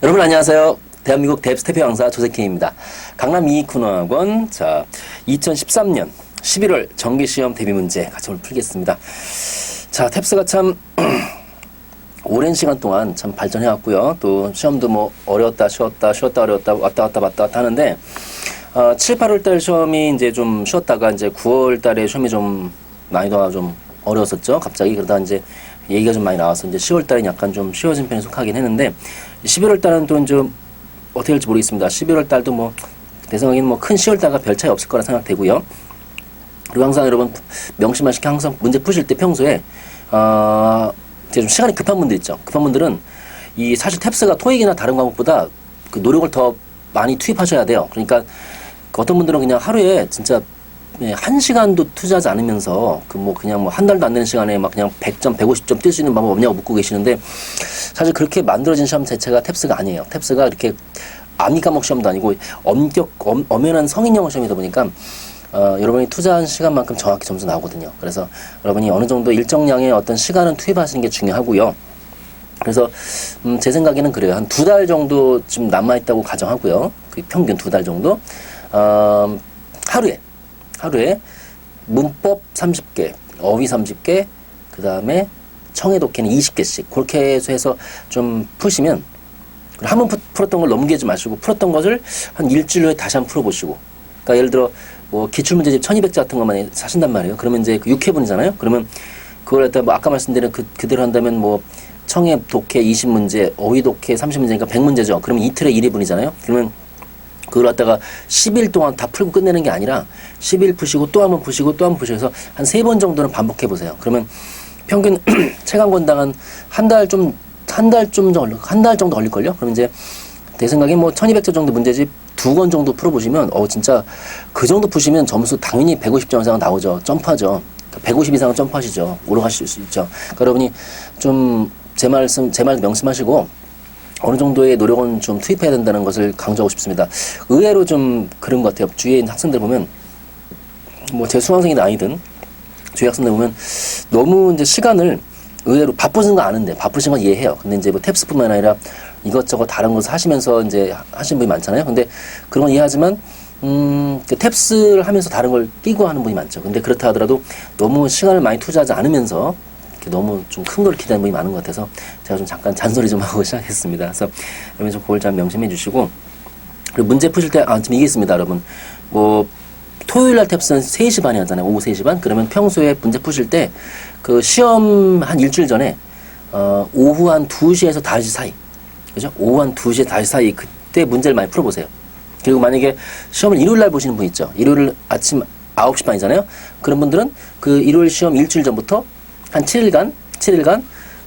여러분 안녕하세요. 대한민국 뎁스태페 강사 조세케입니다. 강남 이익훈어학원 2013년 11월 정기시험 대비문제 같이 오늘 풀겠습니다. 자, 뎁스가 참 오랜 시간 동안 참 발전해왔고요. 또 시험도 뭐 어려웠다 쉬웠다 어려웠다 왔다 갔다 하는데 7, 8월 달 시험이 이제 좀 쉬었다가 이제 9월 달에 시험이 좀 난이도가 좀 어려웠었죠. 갑자기 그러다 이제 얘기가 좀 많이 나와서 이제 10월 달엔 약간 좀 쉬워진 편에 속하긴 했는데 11월 달은 또 이제 어떻게 될지 모르겠습니다. 11월 달도 뭐 내 생각에는 뭐 큰 10월 달과 별 차이 없을 거라 생각되고요. 그리고 항상 여러분 명심하시게 항상 문제 푸실 때 평소에 이제 좀 시간이 급한 분들 있죠. 급한 분들은 이 사실 뎁스가 토익이나 다른 과목보다 그 노력을 더 많이 투입하셔야 돼요. 그러니까 어떤 분들은 그냥 하루에 진짜 1시간도 투자하지 않으면서 그냥 한 달도 안 되는 시간에 막 그냥 100점, 150점 뛸 수 있는 방법 없냐고 묻고 계시는데 사실 그렇게 만들어진 시험 자체가 뎁스가 아니에요. 뎁스가 이렇게 암기 과목 시험도 아니고 엄연한 성인 영어 시험이다 보니까 여러분이 투자한 시간만큼 정확히 점수 나오거든요. 그래서 여러분이 어느 정도 일정량의 어떤 시간은 투입하시는 게 중요하고요. 그래서 제 생각에는 그래요. 한 2달 정도 좀 남아있다고 가정하고요. 그 평균 2달 정도. 하루에 문법 30개, 어휘 30개, 그 다음에 청해 독해는 20개씩 그렇게 해서 좀 푸시면 한 번 풀었던 걸 넘기지 마시고 풀었던 것을 한 일주일 후에 다시 한번 풀어보시고 그러니까 예를 들어 뭐 기출문제집 1200자 같은 것만 사신단 말이에요. 그러면 이제 6회분이잖아요. 그러면 그걸 갖다 뭐 아까 말씀드린 그대로 한다면 뭐 청해 독해 20문제, 어휘 독해 30문제니까 100문제죠. 그러면 이틀에 1회분이잖아요. 그러면 그걸 갖다가 10일 동안 다 풀고 끝내는 게 아니라 10일 푸시고 또 한 번 푸시고 또 한 번 푸시고 해서 한 3번 정도는 반복해 보세요. 그러면 평균 체감 권당은 한 달 정도 걸릴걸요? 그럼 이제 내 생각에 뭐 1200자 정도 문제집 2권 정도 풀어보시면 진짜 그 정도 푸시면 점수 당연히 150점 이상은 나오죠. 점프하죠. 150 이상은 점프하시죠. 올라가실 수 있죠. 그러니까 여러분이 좀 제 말 명심하시고 어느 정도의 노력은 좀 투입해야 된다는 것을 강조하고 싶습니다. 의외로 좀 그런 것 같아요. 주위에 있는 학생들 보면, 뭐 제 수강생이든 아니든, 주위 학생들 보면 너무 이제 시간을 의외로 바쁘신 거 아는데, 바쁘신 건 이해해요. 근데 이제 뭐 뎁스뿐만 아니라 이것저것 다른 것을 하시면서 이제 하시는 분이 많잖아요. 근데 그런 건 이해하지만, 뎁스를 하면서 다른 걸 끼고 하는 분이 많죠. 근데 그렇다 하더라도 너무 시간을 많이 투자하지 않으면서 너무 좀 큰 걸 기대하는 분이 많은 것 같아서 제가 좀 잠깐 잔소리 좀 하고 시작했습니다. 그래서 여러분 좀 그걸 잘 명심해 주시고 그리고 문제 푸실 때 지금 이게 있습니다. 여러분 뭐 토요일 날 뎁스는 3시 반에 하잖아요. 오후 3시 반. 그러면 평소에 문제 푸실 때 그 시험 한 일주일 전에 오후 한 2시에서 5시 사이 그죠? 오후 한 2시에 5시 사이 그때 문제를 많이 풀어보세요. 그리고 만약에 시험을 일요일 날 보시는 분 있죠. 일요일 아침 9시 반이잖아요. 그런 분들은 그 일요일 시험 일주일 전부터 한 7일간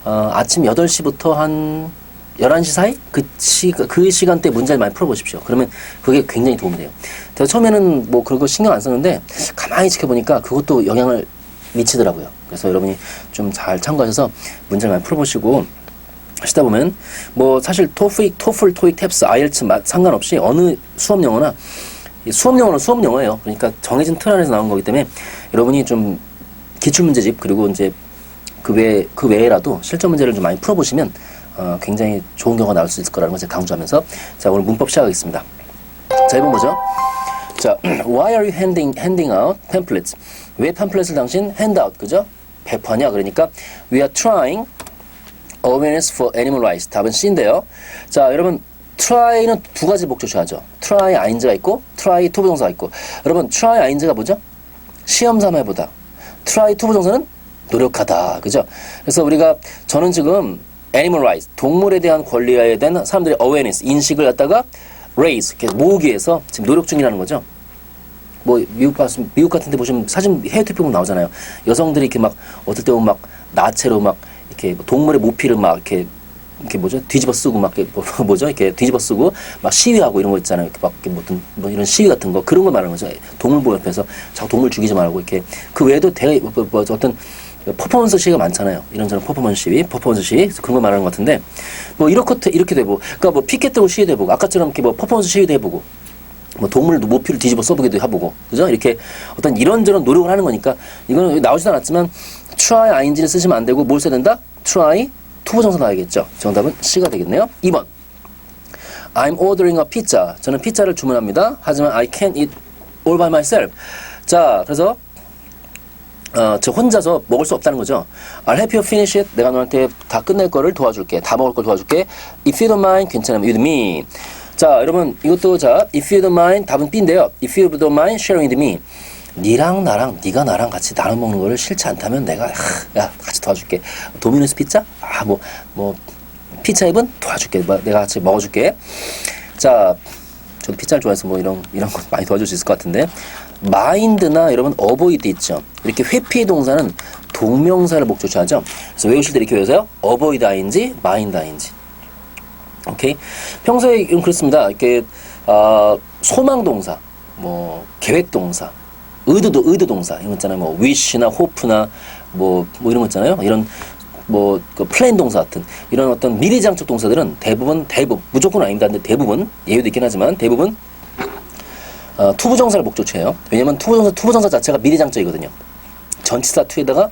아침 8시부터 한 11시 사이 그 시간대 문제를 많이 풀어보십시오. 그러면 그게 굉장히 도움이 돼요. 제가 처음에는 뭐 그런 거 신경 안 썼는데 가만히 지켜보니까 그것도 영향을 미치더라고요. 그래서 여러분이 좀 잘 참고하셔서 문제를 많이 풀어보시고 하시다 보면 뭐 사실 토플, 토익, 뎁스, 아이엘츠 상관없이 어느 수업 영어는 수업 영어예요. 그러니까 정해진 틀 안에서 나온 거기 때문에 여러분이 좀 기출문제집 그리고 이제 그 외에라도 실전 문제를 좀 많이 풀어보시면 굉장히 좋은 결과가 나올 수 있을 거라는 것을 강조하면서 자 오늘 문법 시작하겠습니다. 자 1번 보죠. 자 Why are you handing out pamphlets? 왜 팜플렛을 당신 handout 그죠? 배포하냐 그러니까 We are trying awareness for animal rights. 답은 C인데요. 자 여러분 try는 두 가지 목조셔야죠. try ing가 있고 try 투부정사가 있고 여러분 try ing가 뭐죠? 시험 삼아 해보다. try 투부정사는 노력하다. 그죠? 그래서 저는 지금 animal rights, 동물에 대한 권리에 대한 사람들의 awareness, 인식을 갖다가 raise, 이렇게 모으기 위해서 지금 노력 중이라는 거죠. 뭐, 미국 같은 데 보시면 사진 해외 투표 보면 나오잖아요. 여성들이 이렇게 막, 어떨 때 보면 막, 나체로 막, 이렇게 동물의 모피를 막, 이렇게 뒤집어 쓰고 막, 이렇게 뒤집어 쓰고 막 시위하고 이런 거 있잖아요. 이렇게 막, 뭐 이런 시위 같은 거, 그런 거 말하는 거죠. 동물보호협회에서 자꾸 동물 죽이지 말고 이렇게. 그 외에도 어떤 퍼포먼스 시위가 많잖아요. 이런저런 퍼포먼스 시위, 그런 거 말하는 것 같은데, 뭐, 이렇게 되고, 그러니까 뭐, 피켓 들고 시위도 해보고, 아까처럼 이렇게 뭐, 퍼포먼스 시위도 해보고, 뭐, 동물도 모피를 뒤집어 써보기도 해보고, 그죠? 이렇게 어떤 이런저런 노력을 하는 거니까, 이거는 나오지도 않았지만, try ing를 쓰시면 안 되고, 뭘 써야 된다? try, 투부정사 나와야겠죠. 정답은 C가 되겠네요. 2번. I'm ordering a pizza. 저는 피자를 주문합니다. 하지만 I can't eat all by myself. 자, 그래서 저 혼자서 먹을 수 없다는 거죠. I'll help you finish it. 내가 너한테 다 끝낼 거를 도와줄게. 다 먹을 걸 도와줄게. If you don't mind, 괜찮으면 with me. 자, 여러분 이것도 자, if you don't mind 답은 B인데요. If you don't mind sharing with me. 니랑 나랑, 네가 나랑 같이 나눠 먹는 거를 싫지 않다면 내가 야 같이 도와줄게. 도미노스 피자? 뭐 피자 입은 도와줄게. 내가 같이 먹어줄게. 자, 저도 피자를 좋아해서 뭐 이런 거 많이 도와줄 수 있을 것 같은데. mind나 여러분 avoid 있죠. 이렇게 회피의 동사는 동명사를 목조치하죠. 그래서 외우실 때 이렇게 외우세요. avoid ing, mind ing. 오케이. 평소에 그렇습니다. 이렇게 소망 동사, 뭐 계획 동사, 의도 동사 이런 거 있잖아요. 뭐 wish나 hope나 뭐 이런 거 있잖아요. 이런 그 플랜 동사 같은 이런 어떤 미래장적 동사들은 대부분 무조건 아닙니다. 근데 대부분 예외도 있긴 하지만 대부분 투부정사를 목조치해요. 왜냐면 투부정사 자체가 미래장적이거든요. 전치사 투에다가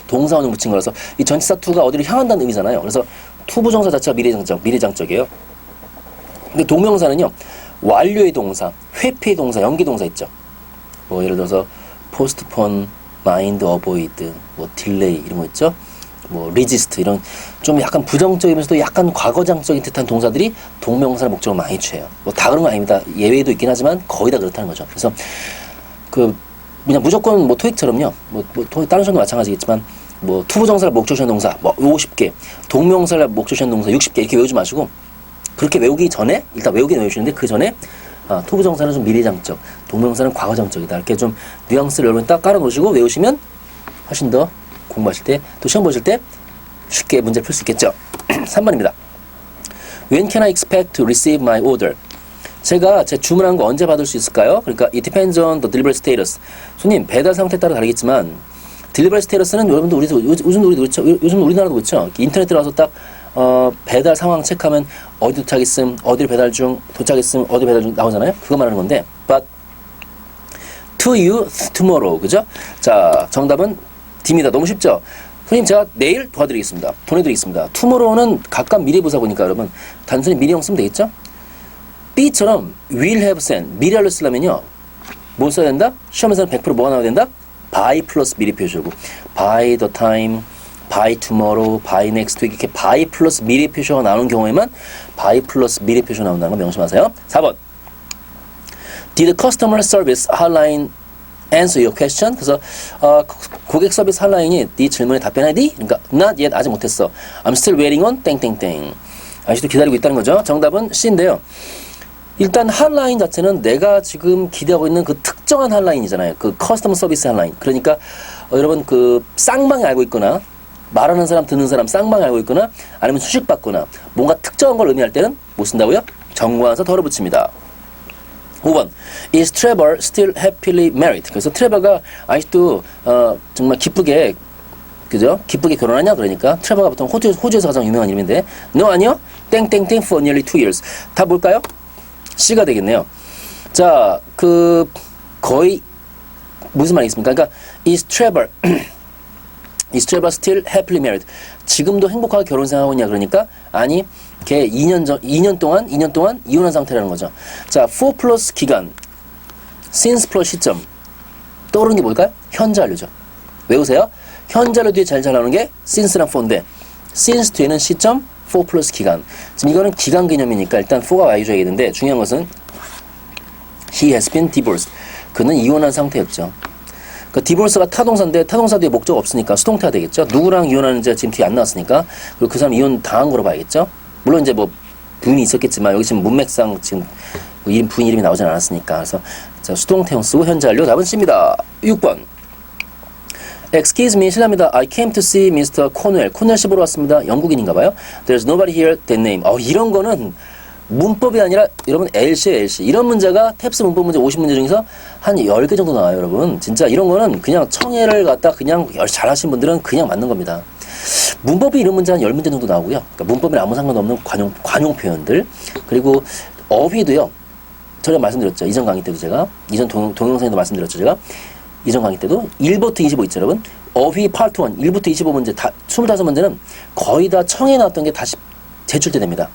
동사원을 붙인 거라서 이 전치사 투가 어디로 향한다는 의미잖아요. 그래서 투부정사 자체가 미래장적이에요. 근데 동명사는요. 완료의 동사, 회피의 동사, 연기 동사 있죠. 뭐 예를 들어서 postpone, mind, avoid, 뭐 delay 이런 거 있죠. 뭐 resist 이런 좀 약간 부정적이면서도 약간 과거장적인 듯한 동사들이 동명사를 목적으로 많이 취해요. 뭐 다 그런 건 아닙니다. 예외도 있긴 하지만 거의 다 그렇다는 거죠. 그래서 그냥 무조건 뭐 토익처럼요. 다른 시험도 마찬가지겠지만 뭐 투부정사를 목적시하는 동사 뭐 50개, 동명사를 목적시하는 동사 60개 이렇게 외우지 마시고 그렇게 외우기 전에 일단 외우긴 외우시는데 그 전에 투부정사는 좀 미래장적, 동명사는 과거장적이다. 이렇게 좀 뉘앙스를 여러분 딱 깔아놓으시고 외우시면 훨씬 더 공부하실 때, 또 시험 보실 때 쉽게 문제를 풀 수 있겠죠. 3번입니다. When can I expect to receive my order? 제가 제 주문한 거 언제 받을 수 있을까요? 그러니까 it depends on the delivery status. 손님, 배달 상태에 따라 다르겠지만 delivery status는 여러분들 요즘 우리나라도 그렇죠. 인터넷 들어가서 딱 배달 상황 체크하면 어디 도착했음, 어디를 배달 중, 도착했음, 어디 배달 중 나오잖아요. 그거 말하는 건데 but to you tomorrow. 그죠? 자, 정답은 D입니다. 너무 쉽죠? 손님 제가 내일 도와드리겠습니다. 보내드리겠습니다. tomorrow는 각각 미래부사고니까 여러분 단순히 미래형 쓰면 되겠죠? B처럼 will have sent 미래를 쓰려면요 뭐 써야 된다? 시험에서는 100% 뭐가 나와야 된다? by 플러스 미래 표시고 by the time, by tomorrow, by next week 이렇게 by 플러스 미래 표시가 나오는 경우에만 by 플러스 미래 표시가 나온다는 거 명심하세요. 4번 Did the customer service hotline answer your question? 그래서 고객 서비스 핫라인이 네 질문에 답변하니? 그러니까 not yet 아직 못했어. I'm still waiting on 땡땡땡. 아직도 기다리고 있다는 거죠. 정답은 C인데요. 일단 핫라인 자체는 내가 지금 기대하고 있는 그 특정한 핫라인이잖아요. 그 커스터머 서비스 핫라인. 그러니까 여러분 그 쌍방이 알고 있거나 말하는 사람 듣는 사람 쌍방이 알고 있거나 아니면 수식받거나 뭔가 특정한 걸 의미할 때는 뭐 쓴다고요? 정관사 덜어 붙입니다. 5번 Is Trevor still happily married? 그래서 트레버가 아직도 정말 기쁘게 그죠? 기쁘게 결혼하냐? 그러니까 트레버가 보통 호주에서 가장 유명한 이름인데 No 아니요? 땡땡땡 for nearly 2 years. 다 뭘까요? C가 되겠네요. 자, 거의 무슨 말이겠습니까? 그러니까 Is Trevor still happily married? 지금도 행복하게 결혼 생활하고 있냐? 그러니까 아니 걔 2년 동안 이혼한 상태라는 거죠. 자, for 플러스 기간, since 플러스 시점. 떠오르는 게 뭘까요? 현재 완료죠. 외우세요. 현재 완료 뒤에 잘 나오는 게 since랑 for인데, since 뒤에는 시점, for 플러스 기간. 지금 이거는 기간 개념이니까 일단 for가 와줘야겠는데 중요한 것은 he has been divorced. 그는 이혼한 상태였죠. 그 디볼스가 타동사인데 타동사 뒤에 목적 없으니까 수동태가 되겠죠. 누구랑 이혼하는지 지금 뒤에 안 나왔으니까 그리고 그 사람 이혼 당한 거로 봐야겠죠. 물론 이제 뭐 부인이 있었겠지만 여기 지금 문맥상 지금 부인 이름이 나오진 않았으니까 그래서 자, 수동태형 쓰고 현재 완료 답은 C입니다. 6번 Excuse me, 실례합니다. I came to see Mr. Cornwell. 코넬 씨 보러 왔습니다. 영국인인가봐요. There's nobody here that name. 이런 거는 문법이 아니라 여러분 LC예요, LC. 이런 문제가 탭스 문법 문제 50문제 중에서 한 10개 정도 나와요, 여러분. 진짜 이런 거는 그냥 청해를 갖다 그냥 잘하신 분들은 그냥 맞는 겁니다. 문법이 이런 문제 한 10문제 정도 나오고요. 그러니까 문법이랑 아무 상관없는 관용 표현들. 그리고 어휘도요. 전에 말씀드렸죠. 이전 강의 때도 제가. 이전 동영상에도 말씀드렸죠, 제가. 이전 강의 때도 1부터 25 있죠, 여러분. 어휘 파트 1, 1부터 25문제 다 25문제는 거의 다 청해 나왔던 게 다시 제출돼 됩니다.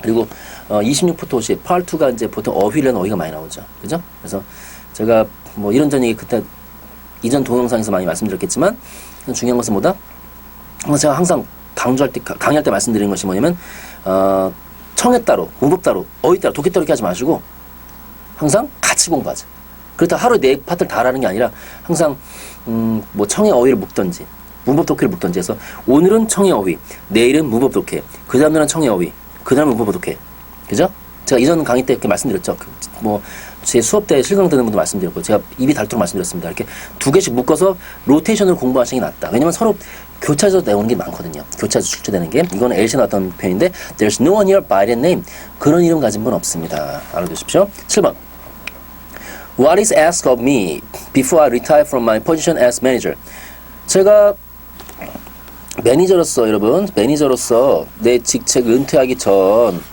그리고 26부터 50, part 2가 이제 보통 어휘라는 어휘가 많이 나오죠. 그죠? 그래서 제가 뭐 이런저런 얘기 그때 이전 동영상에서 많이 말씀드렸겠지만 중요한 것은 뭐다? 제가 항상 강조할 때, 강의할 때 말씀드리는 것이 뭐냐면 청에 따로, 문법 따로, 어휘 따로, 독해 따로 이렇게 하지 마시고 항상 같이 공부하자. 그렇다고 하루에 4파트를 다 하라는 게 아니라 항상 뭐 청의 어휘를 묶던지 문법 독해를 묶던지 해서 오늘은 청의 어휘, 내일은 문법 독해, 그 다음 날은 청의 어휘, 그 다음은 문법 독해. 그죠? 제가 이전 강의 때 이렇게 말씀드렸죠. 뭐 제 수업 때 실강 듣는 분도 말씀드렸고 제가 입이 닳도록 말씀드렸습니다. 이렇게 2개씩 묶어서 로테이션을 공부하시는 게 낫다. 왜냐면 서로 교차해서 나오는 게 많거든요. 교차해서 출제되는 게. 이거는 엘시에 나왔던 표현인데 There's no one here by that name. 그런 이름 가진 분 없습니다. 알아두십시오. 7번. What is asked of me before I retire from my position as manager? 제가 매니저로서 여러분, 매니저로서 내 직책을 은퇴하기 전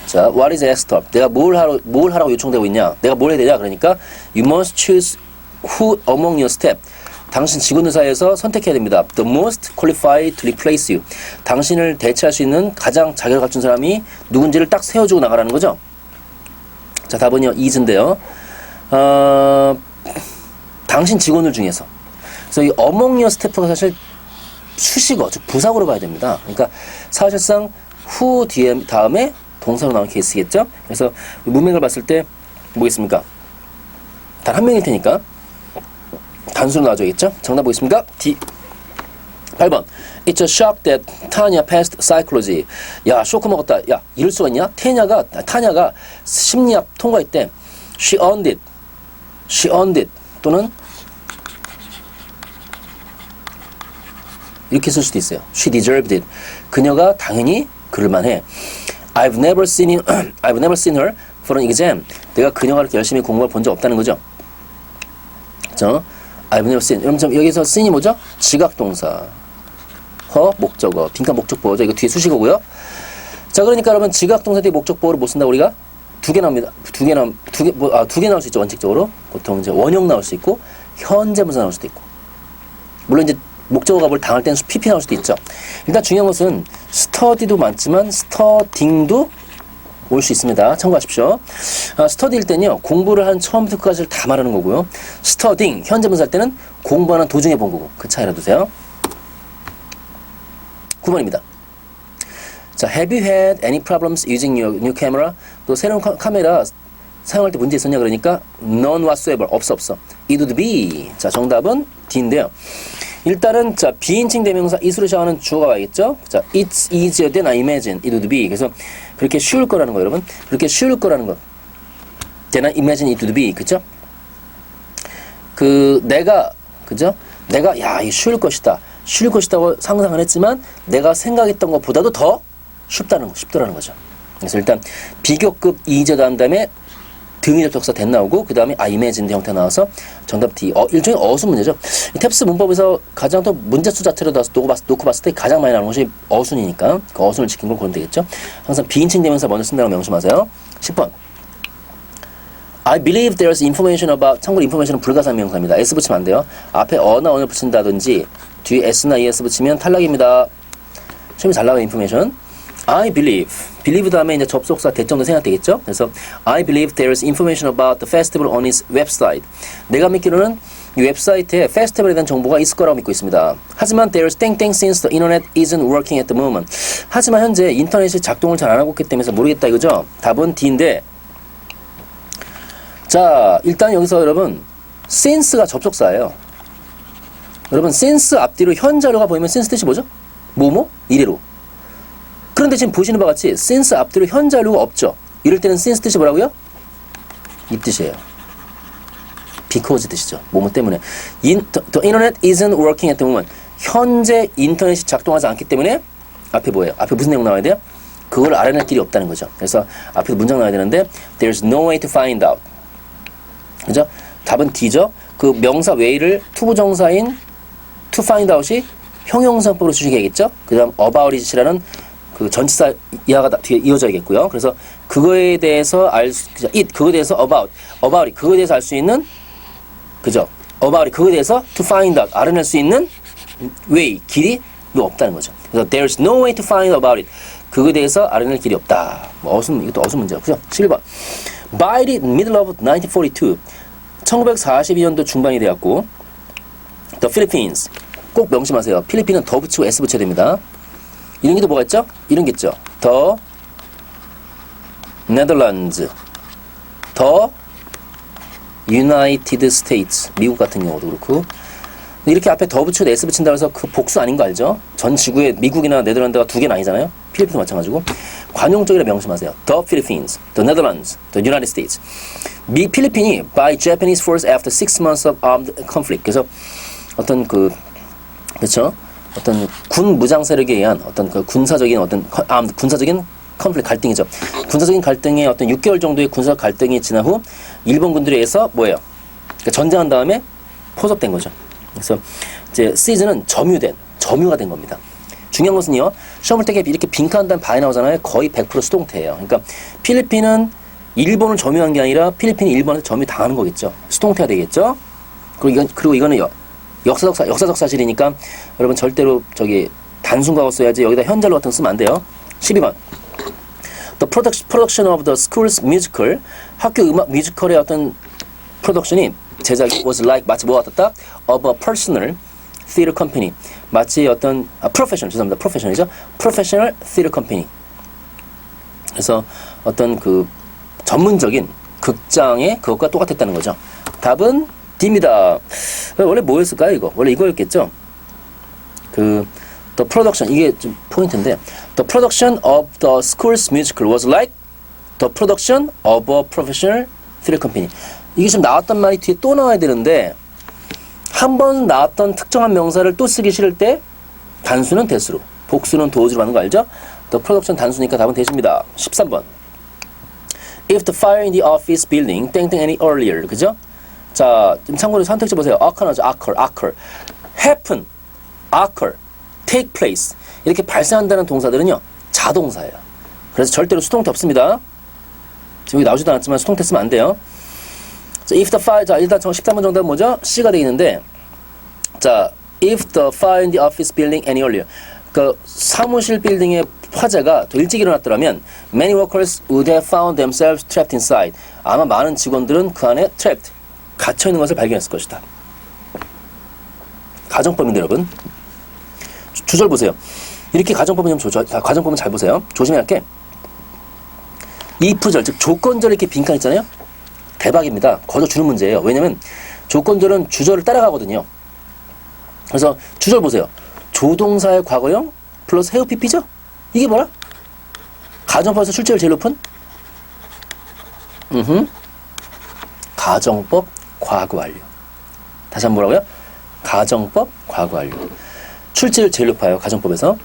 자, what is asked of? 내가 뭘 하라고 요청되고 있냐? 내가 뭘 해야 되냐? 그러니까 you must choose who among your staff. 당신 직원들 사이에서 선택해야 됩니다. The most qualified to replace you. 당신을 대체할 수 있는 가장 자격을 갖춘 사람이 누군지를 딱 세워주고 나가라는 거죠. 자, 답은요, is인데요. 당신 직원들 중에서. 그래서 이 among your staff가 사실 수식어, 즉 부사구로 봐야 됩니다. 그러니까 사실상 who 뒤에 다음에 동사로 나온 케이스겠죠? 그래서 문맥을 봤을 때 뭐겠습니까? 단 한 명일 테니까 단수로 나와줘야겠죠? 정답 보겠습니까? D. 8번. It's a shock that Tanya passed psychology. 야, 쇼크 먹었다. 야, 이럴 수가 있냐? 타냐가 심리학 통과했대. She earned it. She earned it. 또는 이렇게 쓸 수도 있어요. She deserved it. 그녀가 당연히 그럴만해. I've never seen her for an exam. 내가 그녀가 그렇게 열심히 공부를 본 적 없다는 거죠. 그렇죠? I've never seen. 여러분 여기서 seen이 뭐죠? 지각동사. 목적어. 빈칸 목적보호죠. 이거 뒤에 수식어고요. 자, 그러니까 여러분 지각동사 뒤에 목적보호를 못 쓴다 우리가 두 개 나옵니다. 두 개 나올 수 있죠. 원칙적으로. 보통 이제 원형 나올 수 있고 현재분사 나올 수도 있고. 물론 이제 목적어가 뭘 당할 때는 PP 나올 수도 있죠. 일단 중요한 것은 스터디도 많지만 스터딩도 올 수 있습니다. 참고하십시오. 스터디일 때는요, 공부를 한 처음부터 끝까지를 다 말하는 거고요. 스터딩, 현재 분사할 때는 공부하는 도중에 본 거고. 그 차이 알아두세요. 9번입니다. 자, have you had any problems using your new camera? 또 새로운 카메라 사용할 때 문제 있었냐? 그러니까 none whatsoever. 없어. It would be. 자, 정답은 D인데요. 일단은 자 비인칭 대명사 it으로 시작하는 주어가 와야겠죠. 자, it's easier than I imagine it would be. 그래서 그렇게 쉬울 거라는 거 여러분. 그렇게 쉬울 거라는 거. than I imagine it would be. 그죠? 그죠? 내가 야, 이 쉬울 것이다고 상상을 했지만 내가 생각했던 것보다도 더 쉽더라는 거죠. 그래서 일단 비교급 easier 한 다음에 등위 접속사 that 나오고 그 다음에 I imagine 형태 나와서 정답 D. 일종의 어수 문제죠. 이 탭스 문법에서 가장 또 문제수 자체로 놓고 봤을 때 가장 많이 나오는 것이 어순이니까 그 어순을 지킨 걸 보면 되겠죠. 항상 비인칭 대명사 먼저 쓴다고 명심하세요. 10번. I believe there's information about. 참고로 information은 불가사의 명사입니다. S 붙이면 안 돼요. 앞에 어나 언을 붙인다든지 뒤에 S나 ES 붙이면 탈락입니다. 시험이 잘 나와요. information. I believe 다음에 이제 접속사 대정도 생각되겠죠. 그래서 I believe there is information about the festival on its website. 내가 믿기로는 이 웹사이트에 페스티벌에 대한 정보가 있을 거라고 믿고 있습니다. 하지만 there is 땡땡 since the internet isn't working at the moment. 하지만 현재 인터넷이 작동을 잘 안 하고 있기 때문에 모르겠다 이거죠. 답은 D인데. 자, 일단 여기서 여러분 since가 접속사예요. 여러분 since 앞뒤로 현재로가 보이면 since 뜻이 뭐죠? 뭐뭐? 이래로. 그런데 지금 보시는 바와 같이 since 앞뒤로 현재 완료가 없죠. 이럴 때는 since 뜻이 뭐라고요? 이 뜻이에요. because 뜻이죠. 뭐뭐 때문에. The internet isn't working at the moment. 현재 인터넷이 작동하지 않기 때문에 앞에 뭐예요? 앞에 무슨 내용 나와야 돼요? 그걸 알아낼 길이 없다는 거죠. 그래서 앞에 문장 나와야 되는데 There's no way to find out. 그죠? 답은 D죠. 그 명사 way를 투부정사인 to find out이 형용사법으로 주시겠죠? 그 다음 about it이라는 그 전치사 이하가 뒤에 이어져야겠고요. 그래서 그거에 대해서 그거에 대해서 about it, 그거에 대해서 알 수 있는, 그죠? about it, 그거에 대해서 to find out, 알아낼 수 있는 way, 길이 없다는 거죠. 그래서 there's no way to find about it. 그거에 대해서 알아낼 길이 없다. 뭐 이것도 어순 문제야. 그죠? 11번. By the middle of 1942. 1942년도 중반이 되었고 The Philippines. 꼭 명심하세요. 필리핀은 더 붙이고 S 붙여야 됩니다. 이런 게 또 뭐가 있죠? 이런 게 있죠. The Netherlands. The United States. 미국 같은 경우도 그렇고. 이렇게 앞에 더 붙이고 S 붙인다고 해서 그 복수 아닌 거 알죠? 전 지구에 미국이나 네덜란드가 두 개는 아니잖아요? 필리핀도 마찬가지고. 관용적이라 명심하세요. The Philippines, The Netherlands, The United States. 필리핀이 by Japanese force after 6 months of armed conflict. 그래서 어떤 그렇죠? 어떤 군 무장 세력에 의한 어떤 그 군사적인 컨플릭트 갈등이죠. 군사적인 갈등의 어떤 6개월 정도의 군사 갈등이 지난 후 일본 군들에 의해서 뭐예요? 그러니까 전쟁한 다음에 포섭된 거죠. 그래서 이제 시즌은 점유가 된 겁니다. 중요한 것은요, 시험을 때 이렇게 빈칸 다음에 바에 나오잖아요. 거의 100% 수동태예요. 그러니까 필리핀은 일본을 점유한 게 아니라 필리핀이 일본한테 점유 당하는 거겠죠. 수동태가 되겠죠. 그리고 이거는 역사적 사실이니까 여러분 절대로 단순 과거 써야지 여기다 현재로 같은 거 쓰면 안 돼요. 12번. The production of the school's musical. 학교 음악 뮤지컬의 어떤 프로덕션이 제작이 was like 마치 뭐와 같았다? of a personal theater company. 마치 어떤 professional이죠. professional theater company. 그래서 어떤 그 전문적인 극장의 그것과 똑같았다는 거죠. 답은 D입니다. 원래 뭐였을까요, 이거? 원래 이거였겠죠? the production, 이게 좀 포인트인데, the production of the school's musical was like the production of a professional theater company. 이게 지금 나왔던 말이 뒤에 또 나와야 되는데, 한 번 나왔던 특정한 명사를 또 쓰기 싫을 때, 단수는 대수로, 복수는 도수로 하는 거 알죠? the production 단수니까 답은 대수입니다. 13번. If the fire in the office building 땡땡 any earlier. 그죠? 자, 좀 참고로 선택지 보세요. occur. happen, occur, take place. 이렇게 발생한다는 동사들은요, 자동사예요. 그래서 절대로 수동태 없습니다. 지금 여기 나오지도 않았지만 수동태 쓰면 안 돼요. 자, if the fire, 자, 일단 13번 정답은 뭐죠? C가 되겠는데, 자, if the fire in the office building any earlier. 그 사무실 빌딩의 화재가 더 일찍 일어났더라면 many workers would have found themselves trapped inside. 아마 많은 직원들은 그 안에 trapped, 갇혀있는 것을 발견했을 것이다. 가정법인데 여러분. 주절 보세요. 이렇게 가정법은 가정법은 잘 보세요. 조심해야 할 게 if절, 즉 조건절 이렇게 빈칸 있잖아요. 대박입니다. 거저 주는 문제예요. 왜냐면 조건절은 주절을 따라가거든요. 그래서 주절 보세요. 조동사의 과거형 플러스 해우 PP죠? 이게 뭐야? 가정법에서 출제율 제일 높은? 가정법 과거 완료. 다시 한번 뭐라고요? 가정법 과거 완료. 출제율 제일 높아요. 가정법에서.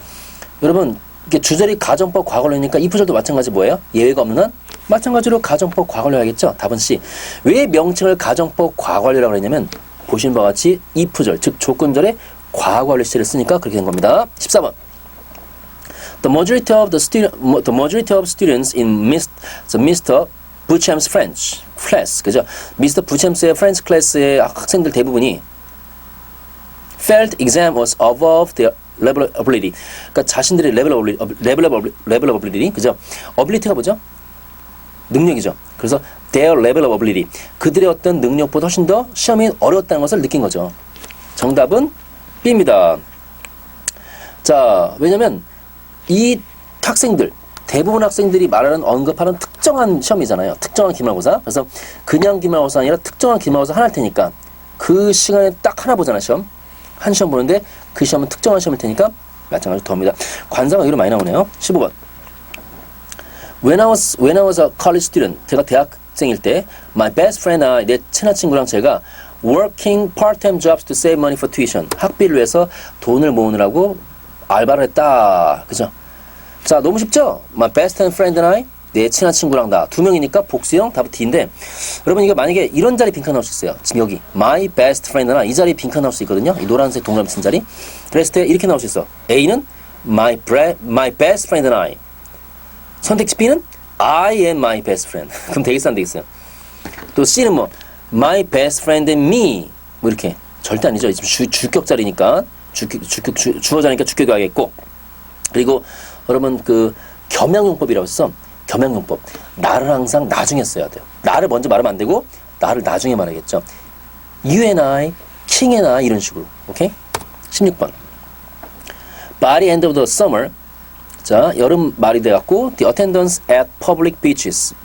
여러분, 이게 주절이 가정법 과거 완료니까 if절도 마찬가지 뭐예요? 예외가 없는 한? 마찬가지로 가정법 과거 완료 하겠죠? 답은 C. 왜 명칭을 가정법 과거 완료라고 했냐면 보시는 바와 같이 if절, 즉 조건절에 과거 완료 시제를 쓰니까 그렇게 된 겁니다. 14번. The majority of students in Mr. Bucham's French class, 그죠? Mr. Bucham's French class의 학생들 대부분이 felt exam was above their level of ability. 그러니까 자신들의 level of ability, 그죠? ability가 뭐죠? 능력이죠. 그래서 their level of ability, 그들의 어떤 능력보다 훨씬 더 시험이 어려웠다는 것을 느낀 거죠. 정답은 B입니다. 자, 왜냐면 이 학생들, 대부분 학생들이 말하는 언급하는 특정한 시험이잖아요. 특정한 기말고사. 그래서 그냥 기말고사 아니라 특정한 기말고사 하나일 테니까 그 시간에 딱 하나 보잖아요. 시험. 한 시험 보는데 그 시험은 특정한 시험일 테니까 마찬가지로 더입니다. 관사가 여기로 많이 나오네요. 15번. When I was a college student, 제가 대학생일 때 my best friend, 내 친한 친구랑 제가 working part-time jobs to save money for tuition. 학비를 위해서 돈을 모으느라고 알바를 했다. 그죠? 자, 너무 쉽죠? My best friend and I, 내 친한 친구랑 나. 두 명이니까 복수형 답은 D인데, 여러분 이거 만약에 이런 자리 빈칸 나올 수 있어요. 지금 여기 my best friend and I, 이 자리 빈칸 나올 수 있거든요. 이 노란색 동그라미 쓴 자리. 그랬을 때 이렇게 나올 수 있어. A는 my best friend and I. 선택지 B는 I am my best friend. 그럼 되겠어 안 되겠어요? 또 C는 뭐 my best friend and me. 뭐 이렇게. 절대 아니죠. 지금 주격 자리니까 주어 자리니까 주격이 하겠고. 그리고 여러분 그 겸양용법이라고 했어. 겸양용법. 나를 항상 나중에 써야 돼요. 나를 먼저 말하면 안 되고 나를 나중에 말하겠죠. You and I, King and I 이런 식으로. 오케이? 16번. By the end of the summer. 자, 여름 말이 돼갖고 the attendance at public beaches.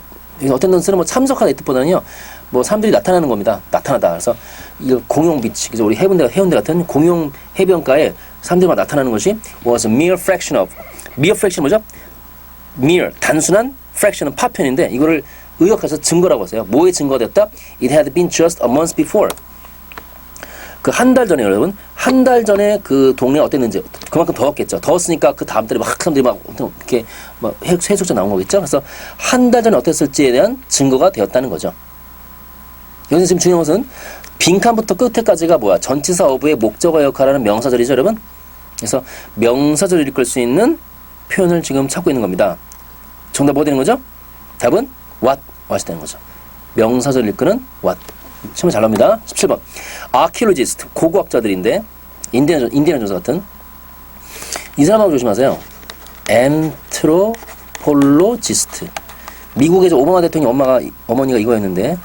attendance는 뭐 참석하다 이 뜻보다는요. 뭐 사람들이 나타나는 겁니다. 나타나다. 그래서 이 공용 비치, 그죠? 우리 해운대 같은 공용 해변가에 사람들만 나타나는 것이 was a mere fraction of. mere fraction 뭐죠? mere 단순한 fraction은 파편인데 이거를 의역해서 증거라고 하세요. 뭐에 증거됐다? It had been just a month before. 그 한 달 전에 여러분, 한 달 전에 그 동네가 어땠는지 그만큼 더웠겠죠. 더웠으니까 그 다음 달에 막 사람들이 막 이렇게 막 해수욕장 나온 거겠죠. 그래서 한 달 전에 어땠을지에 대한 증거가 되었다는 거죠. 여기서 지금 중요한 것은 빈칸부터 끝에까지가 뭐야? 전치사 어부의 목적어 역할하는 명사절이죠, 여러분. 그래서 명사절을 이끌 수 있는 표현을 지금 찾고 있는 겁니다. 정답 뭐가 되는 거죠? 답은 what이 되는 거죠. 명사절을 이끄는 what. 시험에 잘 나옵니다. 17번. archaeologist, 고고학자들인데 인디아나 존스 같은 이 사람하고 조심하세요. anthropologist. 미국의 오바마 대통령 어머니가 이거였는데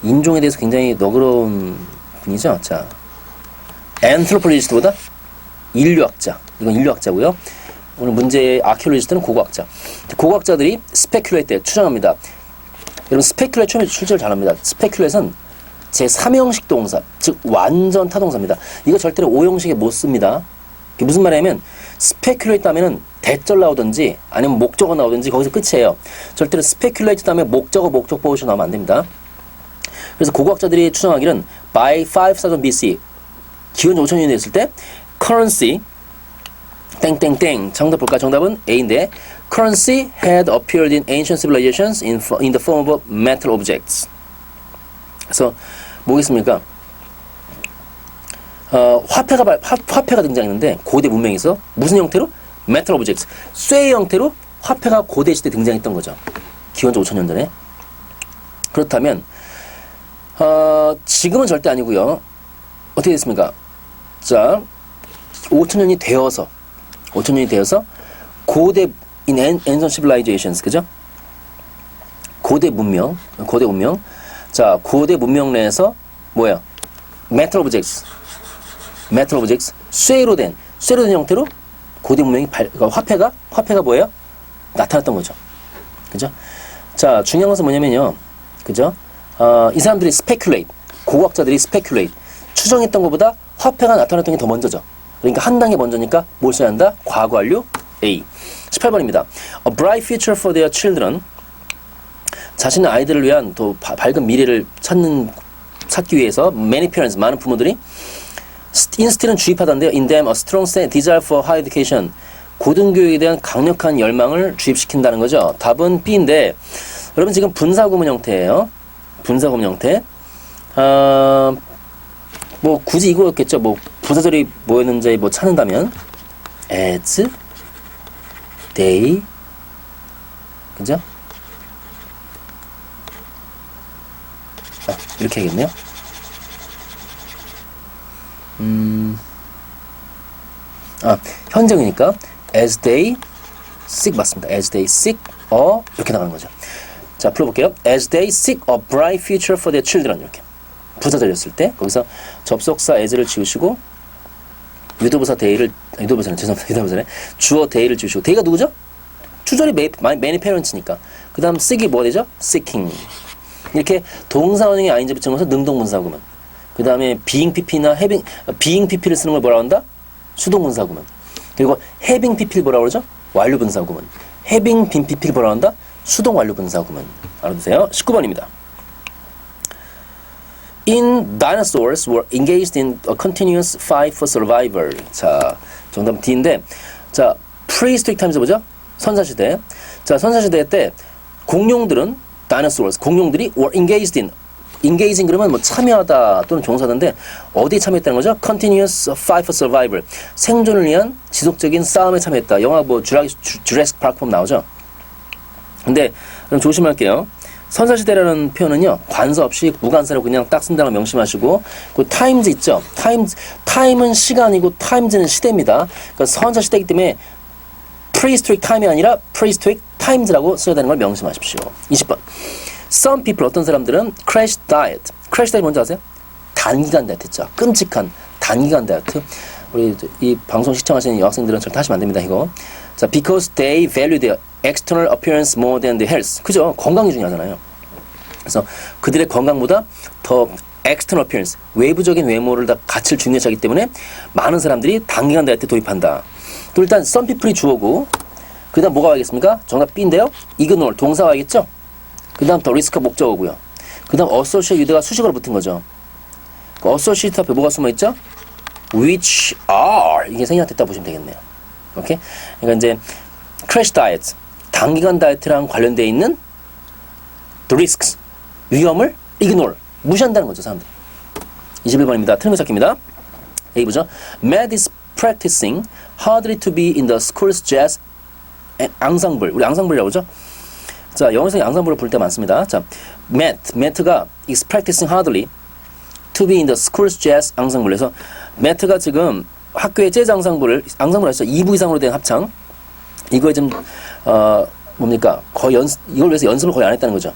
인종에 대해서 굉장히 너그러운 분이죠. 자, anthropologist보다 인류학자. 이건 인류학자고요. 오늘 문제의 archaeologist는 고고학자. 고고학자들이 speculate 추정합니다. 여러분 speculate 출제를 잘합니다. speculate은 제3형식 동사, 즉 완전 타동사입니다. 이거 절대로 5형식에 못 씁니다. 이게 무슨 말이냐면 speculate 다음에는 대절 나오든지 아니면 목적어 나오든지 거기서 끝이에요. 절대로 speculate 다음에 목적 보호시 나오면 안 됩니다. 그래서 고고학자들이 추정하기는 by 5000 BC 기원 5000년이 됐을 때 currency 땡땡땡 정답 볼까? 정답은 A인데 currency had appeared in ancient civilizations in the form of metal objects. 그래서 뭐겠습니까? 화폐가 등장했는데 고대 문명에서 무슨 형태로? metal objects. 쇠의 형태로 화폐가 고대 시대 등장했던 거죠. 기원전 5000년 전에. 그렇다면 지금은 절대 아니고요. 어떻게 됐습니까? 자, 5000년이 되어서 고대 in ancient civilizations, 그죠? 고대 문명. 자, 고대 문명 내에서 뭐야? metal objects. 쇠로 된 형태로 고대 문명이 화폐가 뭐예요? 나타났던 거죠. 그죠? 자, 중요한 것은 뭐냐면요. 그죠? 이 사람들이 speculate, 고고학자들이 speculate, 추정했던 것보다 화폐가 나타났던 게 더 먼저죠. 그러니까 한 단계 먼저니까 뭘 써야 한다? 과거 완료 A. 18번입니다. A bright future for their children. 자신의 아이들을 위한 더 밝은 미래를 찾기 위해서 many parents, 많은 부모들이 instill은 주입하던데요. in them a strong desire for higher education. 고등교육에 대한 강력한 열망을 주입시킨다는 거죠. 답은 B인데 여러분 지금 분사구문 형태예요. 분사구문 형태. 뭐 굳이 이거였겠죠. 뭐 부사절이 뭐였는지 뭐 찾는다면 as they, 그죠? 이렇게 하겠네요. 현재이니까 as they seek 맞습니다. as they seek 이렇게 나가는 거죠. 자, 풀어볼게요. as they seek a bright future for their children. 이렇게 부사절이었을 때 거기서 접속사 as를 지우시고 유도부사 데이를 죄송합니다. 주어 데이를 지우시고 데이가 누구죠? 추절이 many parents니까 그 다음 seek이 뭐가 되죠? seeking. 이렇게 동사원형의 ing를 붙여서 능동문사구문. 그 다음에 being pp나 being pp를 쓰는 걸 뭐라고 한다? 수동문사구문. 그리고 having pp를 뭐라고 그러죠? 완료분사구문. having been pp를 뭐라고 한다? 수동완료분사구문. 알아두세요. 19번입니다. In dinosaurs were engaged in a continuous fight for survival. 자, 정답은 D인데, 자, prehistoric times에 뭐죠? 선사시대. 자, 선사시대 때 공룡들은 dinosaurs, 공룡들이 were engaging 그러면 뭐 참여하다 또는 종사하는데 어디에 참여했다는 거죠? Continuous fight for survival. 생존을 위한 지속적인 싸움에 참여했다. 영화 뭐 주라시c 파크 보면 나오죠. 근데 조심할게요. 선사시대라는 표현은요, 관사 없이 무관사로 그냥 딱 쓴다는 걸 명심하시고, 그 times 있죠? time은 시간이고 times는 시대입니다. 그러니까 선사시대이기 때문에 prehistoric time이 아니라 prehistoric times라고 써야 되는 걸 명심하십시오. 20번. Some people, 어떤 사람들은 crash diet. crash diet 뭔지 아세요? 단기간 다이어트 있죠. 끔찍한 단기간 다이어트. 우리 이 방송 시청하시는 여학생들은 절대 하시면 안 됩니다, 이거. 자, because they value their external appearance more than their health. 그죠? 건강이 중요하잖아요. 그래서 그들의 건강보다 더 external appearance, 외부적인 외모를 다 가치를 중요시하기 때문에 많은 사람들이 단기간 다이어트에 도입한다. 또 일단 some people이 주어고, 그 다음 뭐가 와야겠습니까? 정답 B인데요. ignore, 동사 와야겠죠? 그 다음 더 리스크가 목적어고요. 그 다음 associate with가 수식어로 붙은 거죠. 그 associate 앞에 뭐가 숨어있죠? which are, 이게 생략됐다 보시면 되겠네요. 오케이? 그러니까 이제 crash diet, 단기간 다이어트랑 관련되어 있는 the risks, 위험을 ignore, 무시한다는 거죠, 사람들. 21번입니다. 틀린 거 찾기입니다. 여기 보죠. Matt is practicing hardly to be in the school's jazz ensemble. 우리 앙상블이라고 그러죠? 자, 영어에서 앙상블을 부를 때 많습니다. 자, Matt가 is practicing hardly to be in the school's jazz ensemble. 그래서 Matt가 지금 학교의 재즈 앙상블을 하셨죠. 2부 이상으로 된 합창. 이거에 좀 뭡니까? 거의 이걸 위해서 연습을 거의 안 했다는 거죠.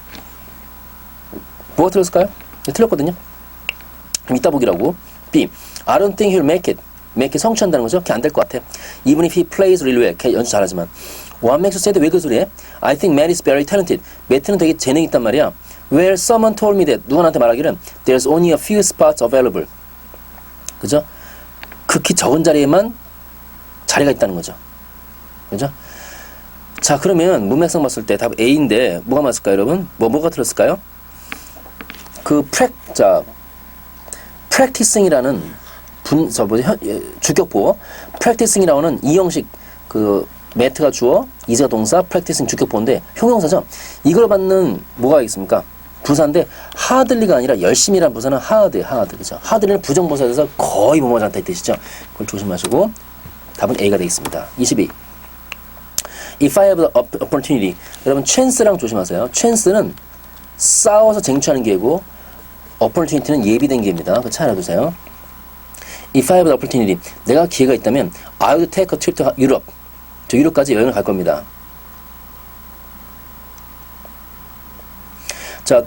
뭐가 틀렸을까요? 틀렸거든요. 이따 보기라고. B. I don't think he'll make it 성취한다는 거죠. 걔 안 될 것 같아. Even if he plays really well. 걔 연주 잘하지만. What makes you say that? 왜 그 소리해? I think Matt is very talented. 매트는 되게 재능이 있단 말이야. Well, someone told me that. 누가 나한테 말하기를 there's only a few spots available. 그죠? 극히 적은 자리에만 자리가 있다는 거죠. 그죠? 자, 그러면 문맥상 봤을 때 답 A인데 뭐가 맞을까요, 여러분? 뭐가 틀렸을까요? 그 practicing이라는 주격보 practicing이라는 이 형식 매트가 주어 이제가 동사 practicing 주격보인데 형용사죠. 이걸 받는 뭐가 있습니까? 부사인데 hardly가 아니라 열심히라는 부사는 hard 그죠? hardly는 부정부사에서 거의 뭐뭐지 않다 이 뜻이죠. 그걸 조심하시고 답은 A가 되겠습니다. 22. If I have the opportunity. 여러분 chance랑 조심하세요. chance는 싸워서 쟁취하는 기회고 opportunity는 예비된 기회입니다. 그 차이 알아두세요. If I have the opportunity. 내가 기회가 있다면 I would take a trip to Europe. 저 유럽까지 여행을 갈 겁니다. 자,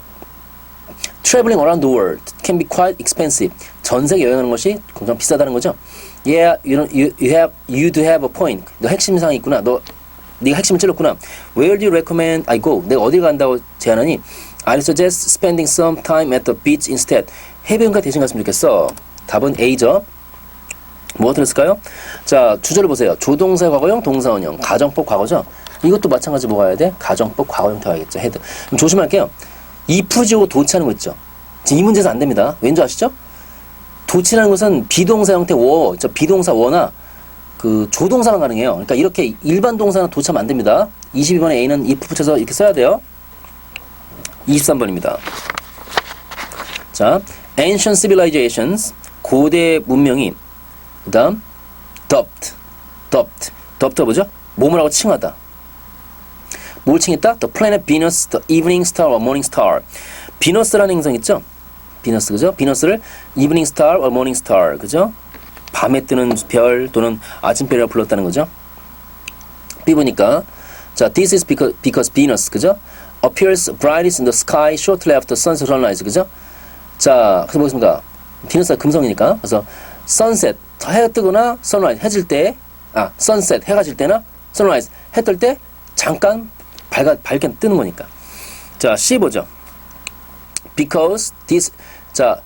traveling around the world can be quite expensive. 전 세계 여행하는 것이 굉장히 비싸다는 거죠. Yeah, you do have a point. 너 핵심사항이 있구나. 네가 핵심을 찔렀구나. Where do you recommend I go? 내가 어디 간다고 제안하니? I suggest spending some time at the beach instead. 해변가 대신 갔으면 좋겠어. 답은 A죠. 뭐가 들었을까요? 자, 주절을 보세요. 조동사 과거형, 동사원형, 가정법 과거죠. 이것도 마찬가지 뭐가 와야 돼? 가정법 과거형 되어야겠죠. 헤드. 그럼 조심할게요. if지고 도치하는 거 있죠. 지금 이 문제에서 안 됩니다. 왠지 아시죠? 도치라는 것은 비동사 형태 비동사 워나 그 조동사만 가능해요. 그러니까 이렇게 일반 동사는 도치하면 안 됩니다. 22번에 A는 if 붙여서 이렇게 써야 돼요. 23번입니다. 자, ancient civilizations, 고대 문명이 그 다음 dubbed 뭐죠? 뭐뭐라고 칭하다. 뭘 칭했다? The planet Venus, the evening star or morning star. 비너스라는 행성 있죠? 비너스 그죠? 비너스를 evening star or morning star 그죠? 밤에 뜨는 별 또는 아침별이라고 불렀다는 거죠. B 보니까 자, this is because Venus 그죠? appears brightest in the sky shortly after sunrise 그죠? 자, 그래서 보겠습니다. 비너스가 금성이니까 그래서 sunset 해가 뜨거나 sunrise 해질 때 sunset 해가 질 때나 sunrise 해 뜰 때 잠깐 밝게 뜨는 거니까. 자, C 보죠. because this 자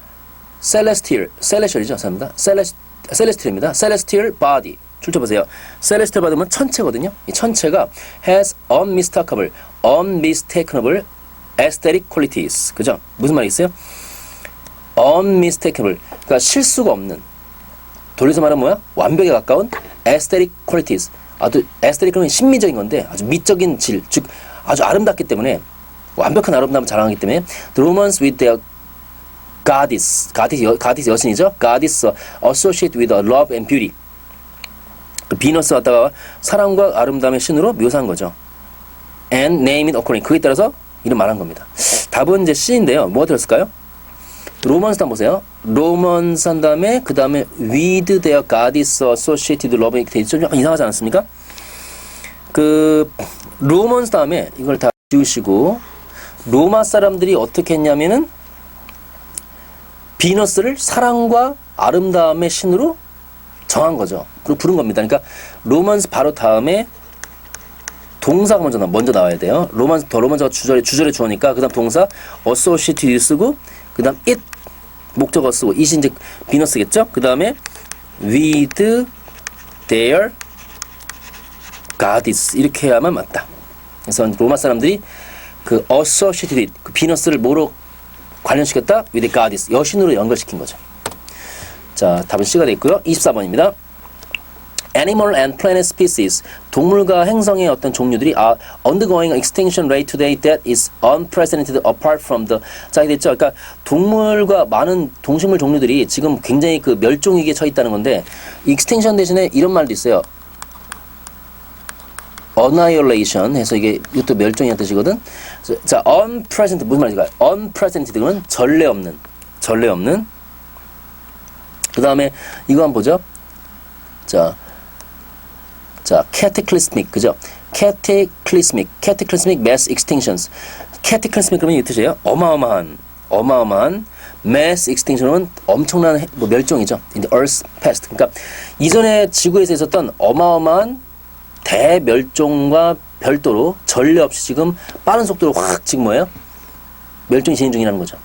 celestial이죠, 죄송합니다. celestial입니다. celestial body 출처 보세요. celestial body면 천체거든요. 이 천체가 has unmistakable aesthetic qualities. 그죠? 무슨 말이 있어요? unmistakable 그러니까 실수가 없는 돌려서 말하면 뭐야? 완벽에 가까운 aesthetic qualities. 아주 aesthetic은 심미적인 건데 아주 미적인 질, 즉 아주 아름답기 때문에 완벽한 아름다움을 자랑하기 때문에 the Romans with their goddess 여신이죠. goddess associated with love and beauty. 그 비너스 갖다가 사랑과 아름다움의 신으로 묘사한 거죠. and name it according. 그에 따라서 이름 말한 겁니다. 답은 이제 C인데요. 뭐가 들었을까요? 로먼스 한번 보세요. 로먼스 한 다음에 그 다음에 with their goddess associated love 이렇게 되죠. 좀 약간 이상하지 않았습니까? 그 로먼스 다음에 이걸 다 지우시고 로마 사람들이 어떻게 했냐면은 비너스를 사랑과 아름다움의 신으로 정한 거죠. 그리고 부른 겁니다. 그러니까 로먼스 바로 다음에 동사가 먼저 나와야 돼요. 로먼스가 주절에 주어니까 그다음 동사 associate 쓰고 그다음 it 목적어 쓰고 it이 이제 비너스겠죠. 그다음에 with their goddess 이렇게 해야만 맞다. 그래서 로마 사람들이 그 associated with 그 비너스를 뭐로 관련시켰다? with goddess 여신으로 연결시킨 거죠. 자, 답은 C가 되어 있고요. 24번입니다. Animal and plant species 동물과 행성의 어떤 종류들이 are undergoing extinction rate today that is unprecedented apart from the 자, 이게 됐죠. 그러니까 동물과 많은 동식물 종류들이 지금 굉장히 그 멸종 위기에 처해 있다는 건데 extinction 대신에 이런 말도 있어요. annihilation 해서 이것도 멸종이라는 뜻이거든. 자, unprecedented 무슨 말인가요? unprecedented는 전례 없는. 그 다음에 이거 한번 보죠. 자, cataclysmic, 그죠? cataclysmic mass extinctions. cataclysmic 그러면 이 뜻이에요. 어마어마한 mass extinction은 엄청난 멸종이죠. in the earth's past. 그러니까 이전에 지구에서 있었던 어마어마한 대멸종과 별도로 전례 없이 지금 빠른 속도로 확 지금 뭐예요? 멸종이 진행 중이라는 거죠.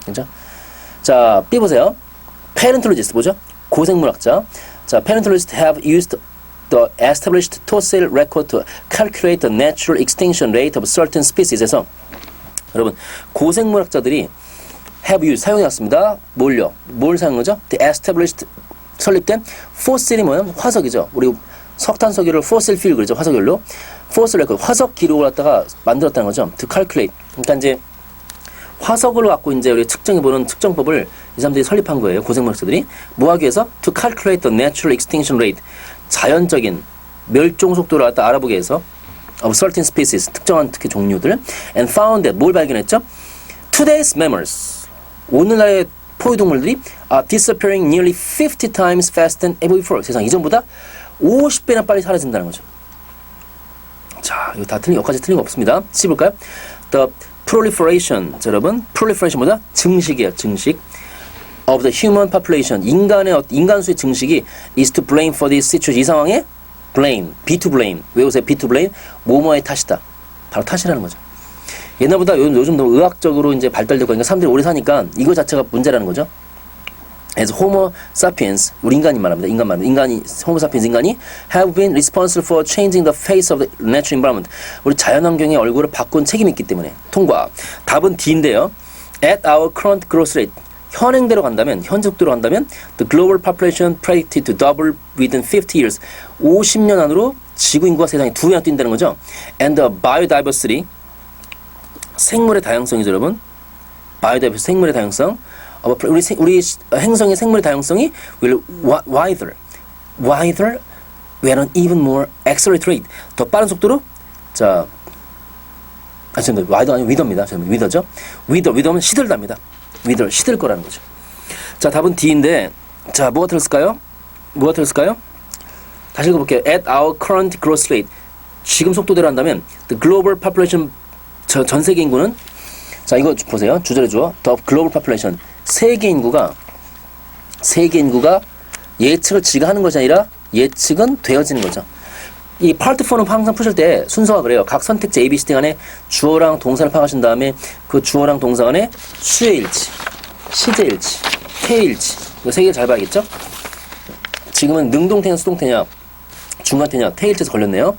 그죠? 자, B 보세요. Paleontologists 보죠? 고생물학자. 자, paleontologists have used the established fossil record to calculate the natural extinction rate of certain species에서 여러분 고생물학자들이 have used 사용해왔습니다. 뭘 사용하죠? The established 설립된 fossil이 뭐냐면 화석이죠. 우리 석탄석유를 fossil fuel 그러죠. 화석연료. fossil record 화석 기록을 갖다가 만들었다는 거죠. To calculate. 그러니까 이제 화석을 갖고 이제 우리 측정해보는 측정법을 이 사람들이 설립한 거예요. 고생물학자들이. 뭐 하기 위해서? To calculate the natural extinction rate. 자연적인 멸종 속도를 갖다 알아보기 위해서 of certain species. 특정한 특히 종류들. And found that 뭘 발견했죠? Today's mammals. 오늘날의 포유동물들이 are disappearing nearly 50 times faster than ever before. 세상 이전보다 50배나 빨리 사라진다는 거죠. 자, 이거 다 여기까지 틀린 거 없습니다. 씹을까요? The proliferation, 자, 여러분, proliferation 뭐다? 증식이에요, 증식. Of the human population, 인간 수의 증식이 is to blame for this situation. 이 상황에 blame, be to blame. 외우세요, be to blame. 뭐뭐의 탓이다. 바로 탓이라는 거죠. 옛날보다 요즘 너무 의학적으로 이제 발달되고 그러니까 사람들이 오래 사니까 이거 자체가 문제라는 거죠. As Homo sapiens, 우리 인간이 말합니다. Homo sapiens 인간이 have been responsible for changing the face of the natural environment. 우리 자연환경의 얼굴을 바꾼 책임이 있기 때문에 통과. 답은 D인데요. At our current growth rate, 현행대로 간다면, 현재 속도로 간다면, the global population predicted to double within 50 years. 50년 안으로 지구 인구가 세상에 2배나 뛴다는 거죠. And the biodiversity, 생물의 다양성이죠, 여러분. biodiversity, 생물의 다양성. 우리 행성의 생물의 다양성이 will wider with an even more accelerated rate. 더 빠른 속도로 자, wider 아니고 wither입니다. wither죠. wither는 시들답니다. wither 시들 거라는 거죠. 자, 답은 D인데 자, 뭐가 들었을까요? 다시 읽어볼게요. At our current growth rate, 지금 속도대로 한다면 the global population, 전 세계 인구는 자, 이거 보세요. 주절에 주어 the global population, 세계 인구가 예측을 지가 하는 것이 아니라 예측은 되어지는 거죠. 이 파트 4는 항상 푸실 때 순서가 그래요. 각 선택지 A, B, C 간에 주어랑 동사를 파악하신 다음에 그 주어랑 동사 간에 수의 일치, 시제 일치, 태의 일치. 이거 세 개를 잘 봐야겠죠? 지금은 능동태냐 수동태냐 중간태냐 태의 일치에서 걸렸네요.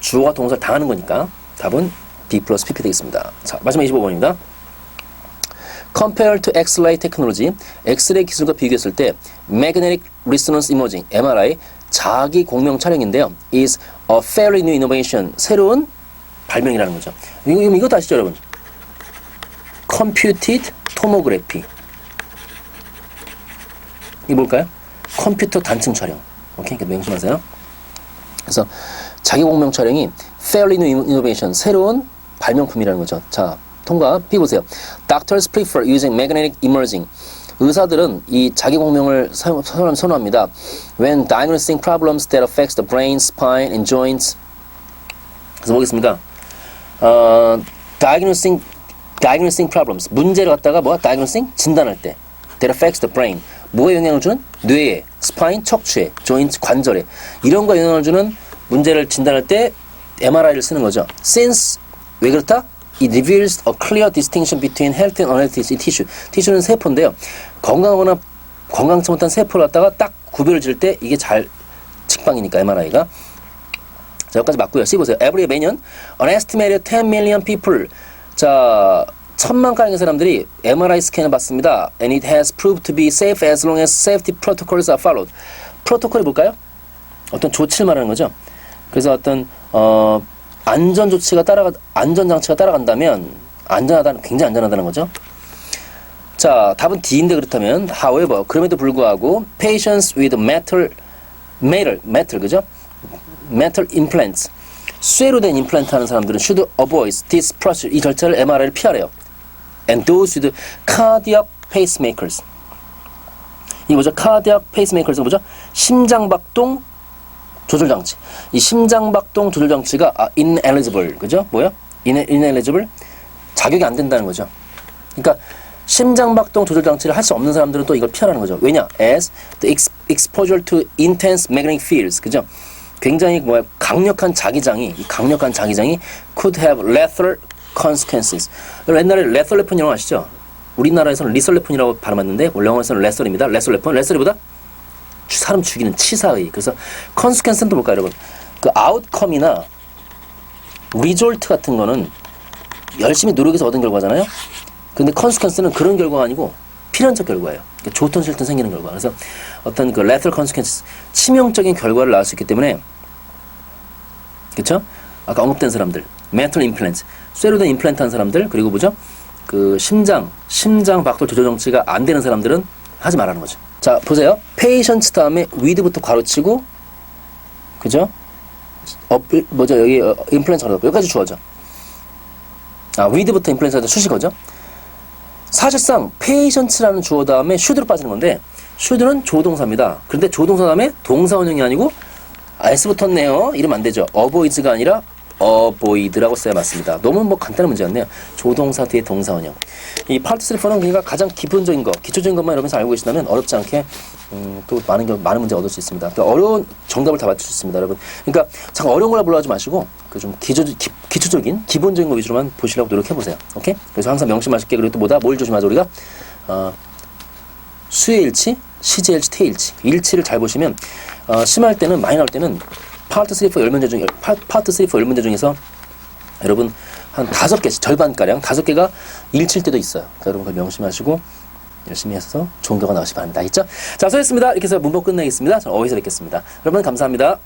주어가 동사를 당하는 거니까 답은 D 플러스 PP 되겠습니다. 자, 마지막 25번입니다. Compared to X-ray technology, 엑스레이 기술과 비교했을 때 Magnetic Resonance Imaging, MRI, 자기 공명 촬영인데요. is a fairly new innovation, 새로운 발명이라는 거죠. 이것도 아시죠, 여러분? Computed Tomography. 이게 뭘까요? 컴퓨터 단층 촬영. 오케이, 명심하세요. 그래서 자기 공명 촬영이 fairly new innovation, 새로운 발명품이라는 거죠. 자, 통과. B 보세요. Doctors prefer using magnetic imaging. 의사들은 이 자기 공명을 선호합니다. When diagnosing problems that affects the brain, spine, and joints. 그래서 뭐겠습니까? diagnosing problems. 문제를 갖다가 diagnosing? 진단할 때. That affects the brain. 뭐에 영향을 주는? 뇌에, spine, 척추에, joint, 관절에. 이런 거 영향을 주는 문제를 진단할 때 MRI를 쓰는 거죠. Since, 왜 그렇다? It reveals a clear distinction between healthy and unhealthy tissue. 티슈는 세포인데요. 건강하거나 건강치 못한 세포를 갖다가 딱 구별을 지을 때 이게 잘 직방이니까 MRI가. 자, 여기까지 맞고요. C 보세요. Every 매년 an estimated 10 million people. 자, 1000만가량의 사람들이 MRI 스캔을 받습니다. And it has proved to be safe as long as safety protocols are followed. 프로토콜이 뭘까요? 어떤 조치를 말하는 거죠. 그래서 어떤 안전장치가 따라간다면 굉장히 안전하다는 거죠. 자, 답은 D인데 그렇다면 however, 그럼에도 불구하고 patients with metal, 그죠? metal implants, 쇠로 된 임플란트 하는 사람들은 should avoid this procedure, 이 절차를 MRI를 피하래요. And those with cardiac pacemakers. 이 뭐죠? cardiac pacemakers가 뭐죠? 심장박동 조절장치. 이 심장박동 조절장치가 ineligible, 그죠? 뭐야? ineligible? 자격이 안 된다는 거죠. 그러니까 심장박동 조절장치를 할 수 없는 사람들은 또 이걸 피하라는 거죠. 왜냐? As the exposure to intense magnetic fields, 그죠? 굉장히 강력한 자기장이 could have lethal consequences. 옛날에 lethal weapon이라고 아시죠? 우리나라에서는 lethal weapon이라고 발음했는데 원래 영어에서는 lethal입니다. lethal weapon, lethal보다 사람 죽이는 치사의. 그래서 consequence는 또 볼까요, 여러분? 그 outcome이나 result 같은 거는 열심히 노력해서 얻은 결과잖아요. 근데 consequence는 그런 결과가 아니고 필연적 결과예요. 그러니까 좋든 싫든 생기는 결과. 그래서 어떤 그 lethal consequences, 치명적인 결과를 낳을 수 있기 때문에, 그렇죠? 아까 언급된 사람들, metal implants, 쇠로 된 임플란트 한 사람들, 그리고 뭐죠? 그 심장 박동 조절 장치가 안 되는 사람들은 하지 말라는 거죠. 자, 보세요. patients 다음에 with부터 괄호치고, 그죠? 뭐죠? 여기 임플란트 여기까지 주어져. with부터 임플란트가 수식어죠. 사실상 patients라는 주어 다음에 should로 빠지는 건데, should는 조동사입니다. 그런데 조동사 다음에 동사원형이 아니고 s 붙었네요. 이러면 안 되죠. avoids가 아니라 avoid라고 써야 맞습니다. 너무 간단한 문제였네요. 조동사 뒤에 동사원형. 이 파트 3, 4는 그러니까 가장 기본적인 거, 기초적인 것만 여러분이 알고 계시다면 어렵지 않게 또 많은 문제 얻을 수 있습니다. 그러니까 어려운 정답을 다 맞출 수 있습니다, 여러분. 그러니까 잠깐 어려운 거라 불러하지 마시고 그 좀 기초적인 기본적인 거 위주로만 보시려고 노력해 보세요. 오케이? 그래서 항상 명심하실게. 그리고 또 뭘 조심하죠 우리가? 수의 일치, 시제 일치, 태 일치. 일치를 잘 보시면 심할 때는 많이 나올 때는 파트 3, 4 10문제 중에서 여러분 한 5개씩 절반가량 5개가 일치일 때도 있어요. 그러니까 여러분 그걸 명심하시고 열심히 해서 좋은 결과 나오시기 바랍니다. 있죠? 자, 수고했습니다. 이렇게 해서 문법 끝내겠습니다. 저는 어휘서 뵙겠습니다. 여러분 감사합니다.